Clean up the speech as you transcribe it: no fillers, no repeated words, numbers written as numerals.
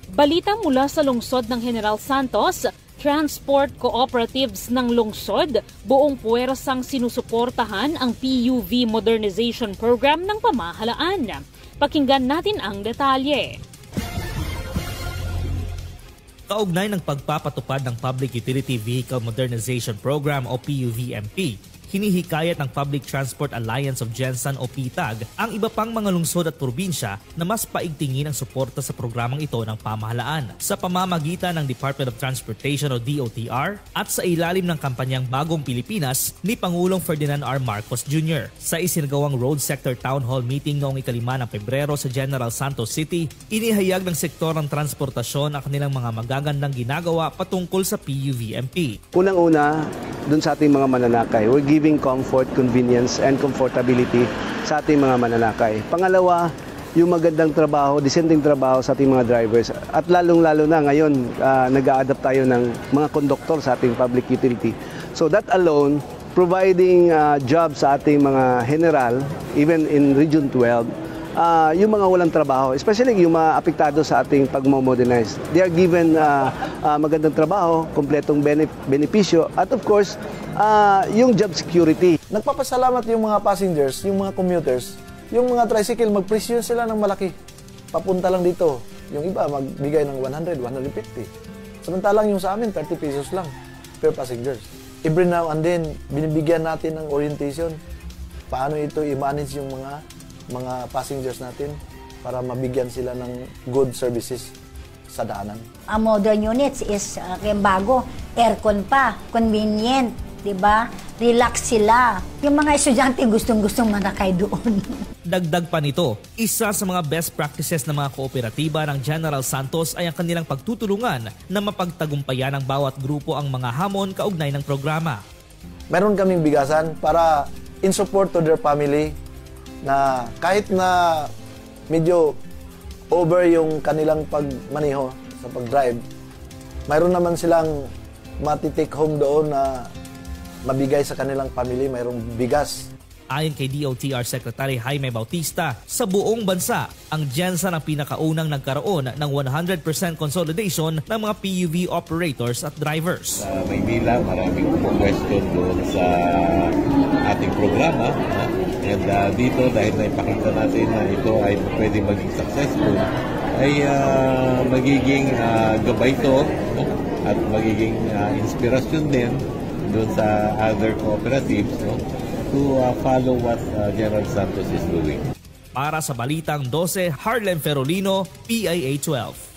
Balita mula sa lungsod ng General Santos, transport cooperatives ng lungsod buong puwersang sinusuportahan ang PUV modernization program ng pamahalaan. Pakinggan natin ang detalye. Kaugnay ng pagpapatupad ng Public Utility Vehicle Modernization Program o PUVMP, hinihikayat ng Public Transport Alliance of Gensan o PTAG ang iba pang mga lungsod at probinsya na mas paigtingin ang suporta sa programang ito ng pamahalaan sa pamamagitan ng Department of Transportation o DOTR at sa ilalim ng kampanyang Bagong Pilipinas ni Pangulong Ferdinand R. Marcos Jr. Sa isinagawang Road Sector Town Hall Meeting noong 5 ng Pebrero sa General Santos City, inihayag ng sektor ng transportasyon ang kanilang mga magagandang ginagawa patungkol sa PUVMP. Unang-una, dun sa ating mga mananakay, we're giving comfort, convenience, and comfortability sa ating mga mananakay. Pangalawa, yung magandang trabaho, disenteng trabaho sa ating mga drivers. At lalong-lalo na ngayon, nag-a-adapt tayo ng mga konduktor sa ating public utility. So that alone, providing jobs sa ating mga general, even in Region 12, yung mga walang trabaho, especially yung mga apektado sa ating pag-modernize. They are given magandang trabaho, kompletong benepisyo, at of course, yung job security. Nagpapasalamat yung mga passengers, yung mga commuters, yung mga tricycle, mag-presyo sila ng malaki. Papunta lang dito. Yung iba, magbigay ng 100, 150. Samantalang yung sa amin, 30 pesos lang per passengers. Every now and then, binibigyan natin ng orientation. Paano ito i-manage yung mga passengers natin para mabigyan sila ng good services sa daanan. Ang modern units is bago, aircon pa, convenient, di ba? Relax sila. Yung mga estudyante gustong-gustong manakay doon. Dagdag pa nito, isa sa mga best practices ng mga kooperatiba ng General Santos ay ang kanilang pagtutulungan na mapagtagumpayan ng bawat grupo ang mga hamon kaugnay ng programa. Meron kaming bigasan para in support to their family, na kahit na medyo over yung kanilang pagmaneho sa pag-drive, mayroon naman silang matitake home doon na mabigay sa kanilang family, mayroong bigas. Ayon kay DOTR Secretary Jaime Bautista, sa buong bansa, ang Gensan ang pinakaunang nagkaroon ng 100% consolidation ng mga PUV operators at drivers. Maynila, maraming question doon sa ating programa. And dito, dahil naipakita natin na ito ay pwede maging successful, ay magiging gabay ito at magiging inspirasyon din doon sa other cooperatives to follow what General Santos is doing. Para sa Balitang 12, Harlem Ferolino, PIA 12.